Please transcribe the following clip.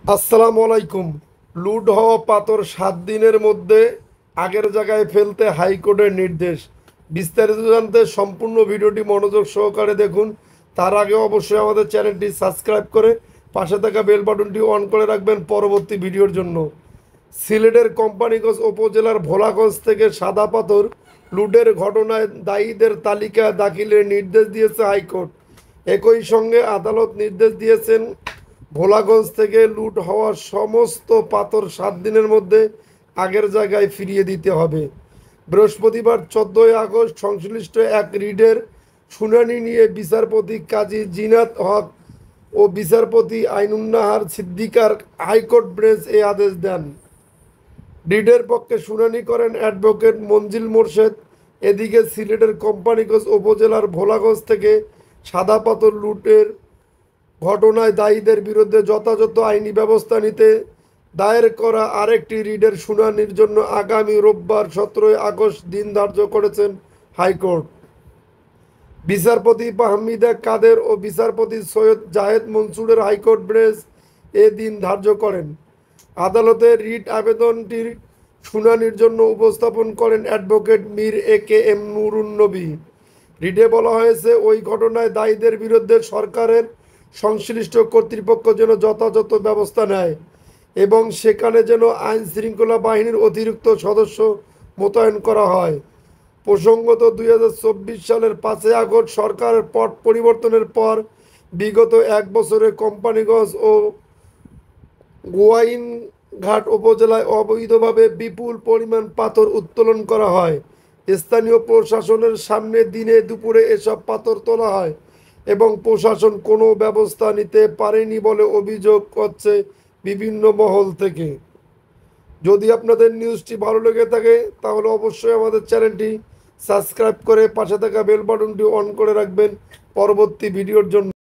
আসসালামু আলাইকুম। লুট হওয়া পাথর 7 দিনের মধ্যে আগের জায়গায় ফেলতে হাইকোর্টের নির্দেশ। বিস্তারিত জানতে সম্পূর্ণ ভিডিওটি মনোযোগ সহকারে দেখুন। তার আগে অবশ্যই আমাদের চ্যানেলটি সাবস্ক্রাইব করে পাশে থাকা বেল বাটনটি অন করে রাখবেন পরবর্তী ভিডিওর জন্য। সিলেটের কোম্পানিগঞ্জ উপজেলার ভোলাগঞ্জ থেকে সাদা পাথর লুটের ঘটনায় দায়ীদের তালিকা দাখিলের নির্দেশ দিয়েছে হাইকোর্ট। একই সঙ্গে আদালত নির্দেশ দিয়েছেন ভোলাগঞ্জ থেকে লুট হওয়া সমস্ত পাথর 7 দিনের মধ্যে আগের জায়গায় ফিরিয়ে দিতে হবে। বৃহস্পতিবার 14 আগস্ট সংশ্লিষ্ট এক রিটের শুনানি নিয়ে বিচারপতি কাজী জিনাত হক ও বিচারপতি আইনুন্নাহার সিদ্দিকার হাইকোর্ট বেঞ্চ এই আদেশ দেন। রিটের পক্ষে শুনানি করেন অ্যাডভোকেট মঞ্জিল মোরশেদ। এদিকে সিলেটের কোম্পানিগঞ্জ উপজেলার ভোলাগঞ্জ থেকে সাদা পাথর লুটের ঘটনায় দায়ীদের বিরুদ্ধে যথাযথ আইনি ব্যবস্থা নিতে দায়ের করা আরেকটি রিটের শুনানির জন্য আগামী রোববার 17 আগস্ট দিন ধার্য করেছেন হাইকোর্ট। বিচারপতি ফাহমিদা কাদের ও বিচারপতি সৈয়দ জাহেদ মনসুরের হাইকোর্ট বেঞ্চ এ দিন ধার্য করেন। আদালতে রিট আবেদনটির শুনানির জন্য উপস্থাপন করেন অ্যাডভোকেট মীর এ কে এম নুরুন নবী। রিটে বলা হয়েছে, ওই ঘটনায় দায়ীদের বিরুদ্ধে সরকারের সংশ্লিষ্ট কর্তৃপক্ষ যেন যথাযথ ব্যবস্থা নেয় এবং সেখানে যেন আইন শৃঙ্খলা বাহিনীর অতিরিক্ত সদস্য মোতায়েন করা হয়। প্রসঙ্গত 2024 সালের 5 আগস্ট সরকারের পট পরিবর্তনের পর বিগত 1 বছরে কোম্পানিগঞ্জ ও গোয়াইনঘাট উপজেলায় অবৈধভাবে বিপুল পরিমাণ পাথর উত্তোলন করা হয়। স্থানীয় প্রশাসনের সামনে দিনে দুপুরে এসব পাথর তোলা হয় এবং প্রশাসন কোনো ব্যবস্থা নিতে পারেনি বলে অভিযোগ করছে বিভিন্ন মহল থেকে। যদি আপনাদের নিউজটি ভালো লেগে থাকে তাহলে অবশ্যই আমাদের চ্যানেলটি সাবস্ক্রাইব করে পাশে থাকা বেল বাটনটি অন করে রাখবেন পরবর্তী ভিডিওর জন্য।